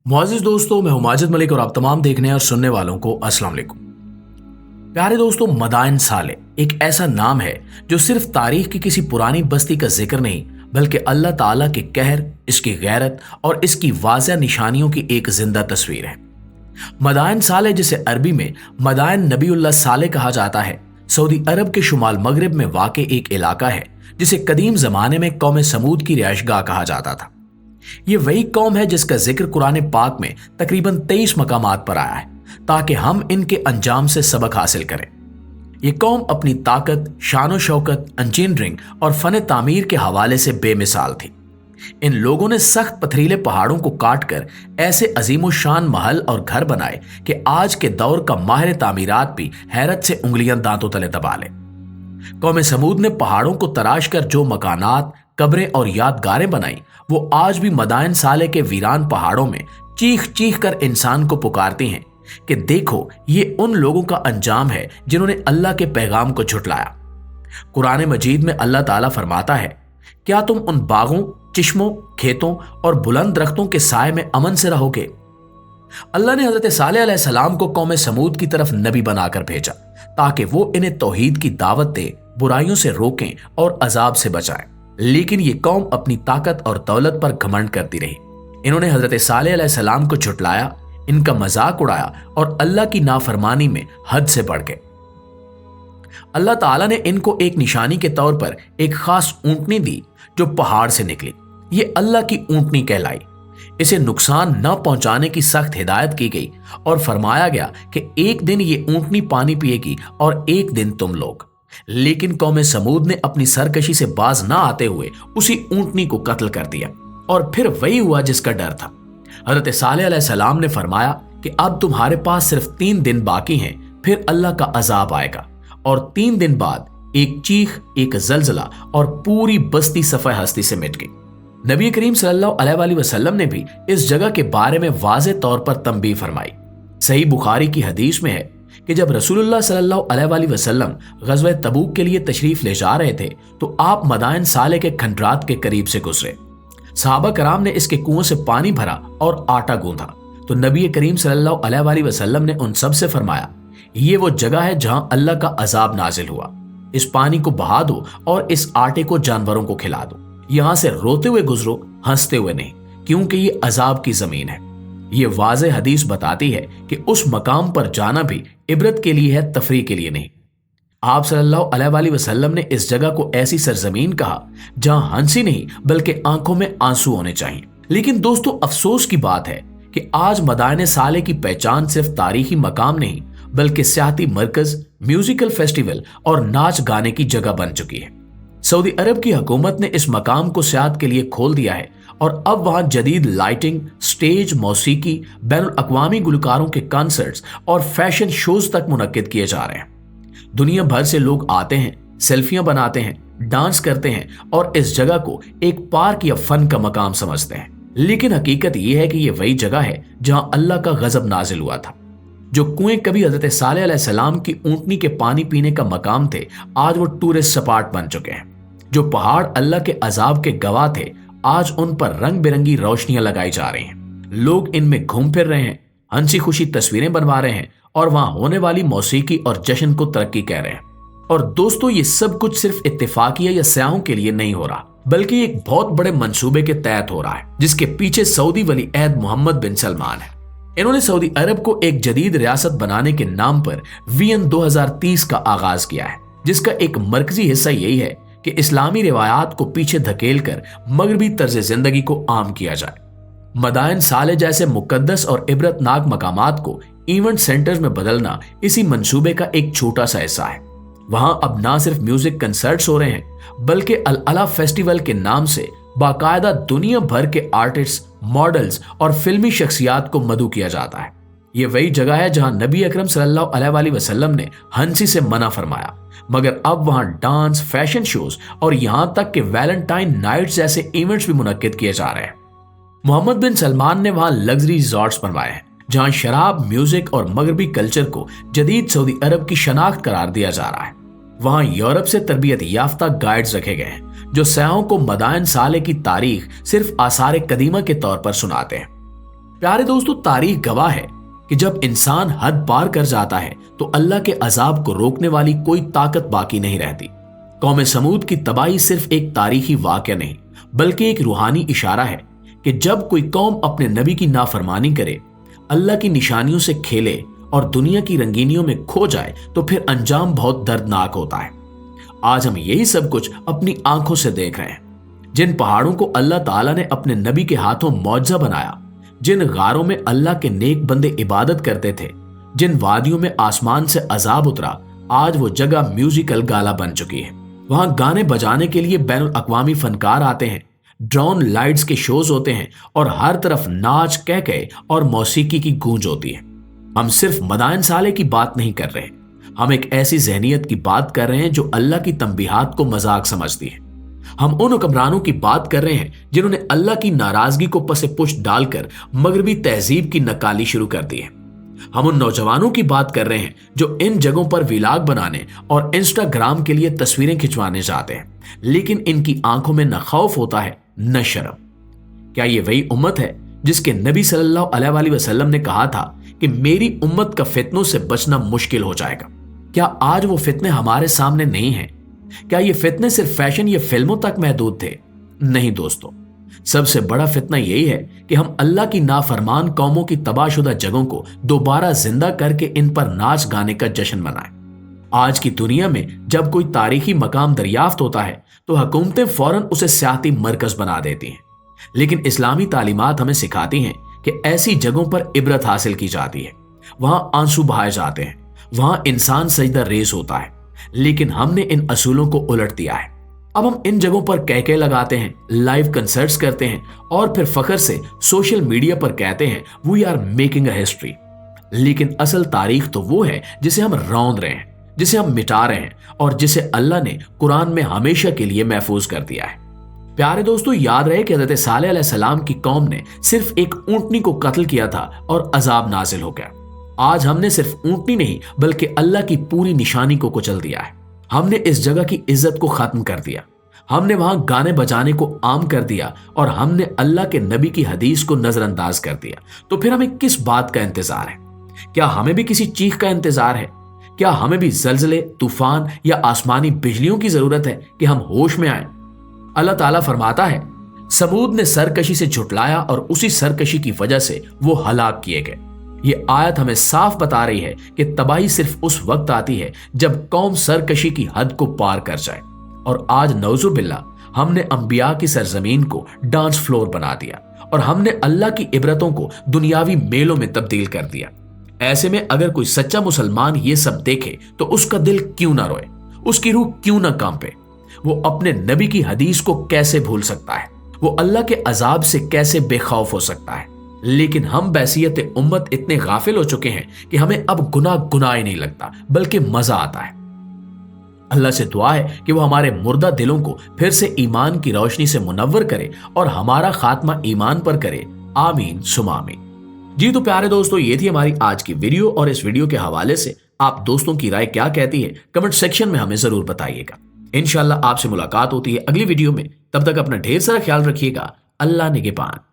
मुआज़िज़ दोस्तों, मैं हूं माजिद मलिक और आप तमाम देखने और सुनने वालों को अस्सलाम वालेकुम। प्यारे दोस्तों, मदाइन साले एक ऐसा नाम है जो सिर्फ तारीख की किसी पुरानी बस्ती का जिक्र नहीं बल्कि अल्लाह ताला के कहर, इसकी गैरत और इसकी वाज़ह निशानियों की एक जिंदा तस्वीर है। मदाइन साले, जिसे अरबी में मदाइन नबीउल्लाह साले कहा जाता है, सऊदी अरब के शुमाल मगरिब में वाक़े एक इलाका है जिसे कदीम जमाने में कौम समूद की रिहाइशगाह कहा जाता था। ये वही कौम है जिसका जिक्र कुरान पाक में तकरीबन 23 मकामात पर आया है ताकि हम इनके अंजाम से सबक हासिल करें। ये कौम अपनी ताकत, शान शौकत, इंजीनियरिंग और फन तामीर के हवाले से बेमिसाल थी। इन लोगों ने सख्त पथरीले पहाड़ों को काट कर ऐसे अजीम शान महल और घर बनाए कि आज के दौर का माहिर तामीरात भी हैरत से उंगलियां दांतों तले दबा ले। कौम समूद ने पहाड़ों को तराश कर जो मकानात, कब्रें और यादगारें बनाई, वो आज भी मदाइन साले के वीरान पहाड़ों में चीख चीख कर इंसान को पुकारती हैं कि देखो, ये उन लोगों का अंजाम है जिन्होंने अल्लाह के पैगाम को झुटलाया। कुरान मजीद में अल्लाह ताला फरमाता है, क्या तुम उन बागों, चिश्मों, खेतों और बुलंद दरख्तों के साए में अमन से रहोगे? अल्लाह ने हजरत सालेह अलैहिस्सलाम को कौम समूद की तरफ नबी बनाकर भेजा ताकि वो इन्हें तौहीद की दावत दे, बुराइयों से रोकें और अजाब से बचाएं। लेकिन ये कौम अपनी ताकत और दौलत पर घमंड करती रही। इन्होंने हजरत सालेह अलैहिस्सलाम को झुटलाया, इनका मजाक उड़ाया और अल्लाह की नाफरमानी में हद से बढ़ गए। अल्लाह ताला ने इनको एक निशानी के तौर पर एक खास ऊंटनी दी जो पहाड़ से निकली। ये अल्लाह की ऊंटनी कहलाई। इसे नुकसान न पहुंचाने की सख्त हिदायत की गई और फरमाया गया कि एक दिन ये ऊंटनी पानी पिएगी और एक दिन तुम लोग। लेकिन कौम समूद ने अपनी सरकशी से बाज ना आते हुए उसी ऊंटनी को कत्ल कर दिया और फिर वही हुआ जिसका डर था। हजरत सालेह अलैहिस्सलाम ने फरमाया कि अब तुम्हारे पास सिर्फ 3 दिन बाकी हैं, फिर अल्लाह का अजाब आएगा और 3 दिन बाद एक चीख, एक जलजला और पूरी बस्ती सफ़े हस्ती से मिट गई। नबी करीम सल्लल्लाहु अलैहि वसल्लम ने भी इस जगह के बारे में वाज़े तौर पर तंबीह फरमाई। सही बुखारी की हदीस में है कि जब रसूलुल्लाह सल्लल्लाहु अलैहि वसल्लम ग़ज़वा तबूक के लिए तशरीफ ले जा रहे थे तो आप मदाइन साले के खंडरात के करीब से गुजरे। सहाबा कराम ने इसके कुओं से पानी भरा और आटा गूंथा तो नबी करीम सल्लल्लाहु अलैहि वसल्लम ने उन सब से फरमाया, ये वो जगह है जहां अल्लाह का अजाब नाजिल हुआ। इस पानी को बहा दो और इस आटे को जानवरों को खिला दो। यहां से रोते हुए गुजरो, हंसते हुए नहीं, क्योंकि ये अजाब की जमीन है। ये वाज़े हदीस बताती है कि उस मकाम पर जाना भी इबरत के लिए है, तफरीह के लिए नहीं। आप सल्लल्लाहु अलैहि वसल्लम ने इस जगह को ऐसी सरजमीन कहा जहां हंसी नहीं बल्कि आंखों में आंसू होने चाहिए। लेकिन दोस्तों, अफसोस की बात है कि आज मदाइन साले की पहचान सिर्फ तारीखी मकाम नहीं बल्कि सियाहती मरकज, म्यूजिकल फेस्टिवल और नाच गाने की जगह बन चुकी है। सऊदी अरब की हुकूमत ने इस मकाम को सियाहत के लिए खोल दिया है और अब वहां जदीद लाइटिंग, स्टेज, मौसीकी, बैनुल अक़वामी गुलकारों के कॉन्सर्ट्स और फैशन शोज तक मुनक्किद किए जा रहे हैं। दुनिया भर से लोग आते हैं, सेल्फियां बनाते हैं, डांस करते हैं और इस जगह को एक पार्क या फन का मकाम समझते हैं। लेकिन हकीकत यह है कि यह वही जगह है जहां अल्लाह का गजब नाजिल हुआ था। जो कुएं कभी हजरत सालेह अलैहिस्सलाम की ऊंटनी के पानी पीने का मकाम थे, आज वो टूरिस्ट स्पॉट बन चुके हैं। जो पहाड़ अल्लाह के अजाब के गवाह थे, आज उन पर रंग बिरंगी रोशनियां लगाई जा रही हैं। लोग इनमें घूम फिर रहे हैं, हंसी खुशी तस्वीरें बनवा रहे हैं और वहां होने वाली मौसीकी और जश्न को तरक्की कह रहे हैं। और दोस्तों, ये सब कुछ सिर्फ इत्तेफाकिया या स्याहों के लिए नहीं हो रहा बल्कि एक बहुत बड़े मंसूबे के तहत हो रहा है जिसके पीछे सऊदी वली अहद मोहम्मद बिन सलमान है। इन्होंने सऊदी अरब को एक जदीद रियासत बनाने के नाम पर वियन 2030 का आगाज किया है, जिसका एक मरकजी हिस्सा यही है कि इस्लामी रिवायात को पीछे धकेल कर मगरबी तर्ज जिंदगी को आम किया जाए। मदाइन साले जैसे मुकद्दस और इबरतनाक मकामात को इवेंट सेंटर्स में बदलना इसी मंसूबे का एक छोटा सा हिस्सा है। वहां अब ना सिर्फ म्यूजिक कंसर्ट्स हो रहे हैं बल्कि अल अला फेस्टिवल के नाम से बाकायदा दुनिया भर के आर्टिस्ट, मॉडल्स और फिल्मी शख्सियात को मदऊ किया जाता है। ये वही जगह है जहां नबी अकरम सल्लल्लाहु अलैहि वसल्लम ने हंसी से मना फरमाया, मगर अब वहां डांस, फैशन शोज और यहां तक कि वैलेंटाइन नाइट्स जैसे इवेंट्स भी मुनक्किद किए जा रहे हैं। मोहम्मद बिन सलमान ने वहां लग्जरी रिजॉर्ट्स बनवाए हैं जहां शराब, म्यूजिक और मगरबी कल्चर को जदीद सऊदी अरब की शनाख्त करार दिया जा रहा है। वहां यूरोप से तरबियत याफ्ता गाइड्स रखे गए हैं जो सयाहों को मदाइन साले की तारीख सिर्फ आसार कदीमा के तौर पर सुनाते हैं। प्यारे दोस्तों, तारीख गवाह है कि जब इंसान हद पार कर जाता है तो अल्लाह के अजाब को रोकने वाली कोई ताकत बाकी नहीं रहती। कौम समूद की तबाही सिर्फ एक तारीखी वाकया नहीं बल्कि एक रूहानी इशारा है कि जब कोई कौम अपने नबी की नाफरमानी करे, अल्लाह की निशानियों से खेले और दुनिया की रंगीनियों में खो जाए तो फिर अंजाम बहुत दर्दनाक होता है। आज हम यही सब कुछ अपनी आंखों से देख रहे हैं। जिन पहाड़ों को अल्लाह ताला ने अपने नबी के हाथों मौजज़ा बनाया, जिन गारों में अल्लाह के नेक बंदे इबादत करते थे, जिन वादियों में आसमान से अजाब उतरा, आज वो जगह म्यूजिकल गाला बन चुकी है। वहां गाने बजाने के लिए बैनुल अक़वामी फनकार आते हैं, ड्रोन लाइट्स के शोज होते हैं और हर तरफ नाच कहके और मौसीकी की गूंज होती है। हम सिर्फ मदाइन साले की बात नहीं कर रहे, हम एक ऐसी ज़हनियत की बात कर रहे हैं जो अल्लाह की तंबीहात को मजाक समझती है। हम उन हुक्मरानों की बात कर रहे हैं जिन्होंने अल्लाह की नाराजगी को पसे पुष्ट डालकर मगरबी तहजीब की नकाली शुरू कर दी है। हम उन नौजवानों की बात कर रहे हैं जो इन जगहों पर व्लॉग बनाने और इंस्टाग्राम के लिए तस्वीरें खिंचवाने जाते हैं, लेकिन इनकी आंखों में न खौफ होता है न शर्म। क्या ये वही उम्मत है जिसके नबी सल्लल्लाहु अलैहि वसल्लम ने कहा था कि मेरी उम्मत का फितनों से बचना मुश्किल हो जाएगा? क्या आज वो फितने हमारे सामने नहीं हैं? क्या ये फितने सिर्फ फैशन या फिल्मों तक महदूद थे? नहीं दोस्तों, सबसे बड़ा फितना यही है कि हम अल्लाह की नाफरमान कौमों की तबाहशुदा जगहों को दोबारा जिंदा करके इन पर नाच गाने का जश्न मनाएं। आज की दुनिया में जब कोई तारीखी मकाम दरियाफ्त होता है तो हुकूमतें फौरन उसे सियाती मरकज बना देती हैं, लेकिन इस्लामी तालीमात हमें सिखाती हैं कि ऐसी जगहों पर इबरत हासिल की जाती है, वहां आंसू बहाए जाते हैं, वहां इंसान सजदा रेज होता है। लेकिन हमने इन असूलों को उलट दिया है। अब हम इन जगहों पर कहके लगाते हैं, लाइव कंसर्ट्स करते हैं और फिर फखर से सोशल मीडिया पर कहते हैं we are making a history. लेकिन असल तारीख तो वो है जिसे हम रौंद रहे हैं, जिसे हम मिटा रहे हैं और जिसे अल्लाह ने कुरान में हमेशा के लिए महफूज कर दिया है। प्यारे दोस्तों, याद रहे कि हज़रत सालेह अलैहिस्सलाम की कौम ने सिर्फ एक ऊंटनी को कत्ल किया था और अजाब नाजिल हो गया। आज हमने सिर्फ ऊंटनी नहीं बल्कि अल्लाह की पूरी निशानी को कुचल दिया है। हमने इस जगह की इज्जत को खत्म कर दिया, हमने वहां गाने बजाने को आम कर दिया और हमने अल्लाह के नबी की हदीस को नजरअंदाज कर दिया। तो फिर हमें किस बात का इंतजार है? क्या हमें भी किसी चीख का इंतजार है? क्या हमें भी जलजले, तूफान या आसमानी बिजलियों की जरूरत है कि हम होश में आए? अल्लाह ताला फरमाता है, समूद ने सरकशी से झुटलाया और उसी सरकशी की वजह से वो हलाक किए गए। ये आयत हमें साफ बता रही है कि तबाही सिर्फ उस वक्त आती है जब कौम सरकशी की हद को पार कर जाए। और आज नौजुबिल्ला हमने अंबिया की सरजमीन को डांस फ्लोर बना दिया और हमने अल्लाह की इबरतों को दुनियावी मेलों में तब्दील कर दिया। ऐसे में अगर कोई सच्चा मुसलमान ये सब देखे तो उसका दिल क्यों ना रोए, उसकी रूह क्यों ना कांपे? वो अपने नबी की हदीस को कैसे भूल सकता है? वो अल्लाह के अजाब से कैसे बेखौफ हो सकता है? लेकिन हम बैसियत उम्मत इतने गाफिल हो चुके हैं कि हमें अब गुनाह ही नहीं लगता बल्कि मजा आता है। अल्लाह से दुआ है कि वो हमारे मुर्दा दिलों को फिर से ईमान की रोशनी से मुनव्वर करे और हमारा खात्मा ईमान पर करे। आमीन सुमा आमीन। जी तो प्यारे दोस्तों, ये थी हमारी आज की वीडियो और इस वीडियो के हवाले से आप दोस्तों की राय क्या कहती है कमेंट सेक्शन में हमें जरूर बताइएगा। इंशाल्लाह आपसे मुलाकात होती है अगली वीडियो में। तब तक अपना ढेर सारा ख्याल रखिएगा। अल्लाह निगहबान।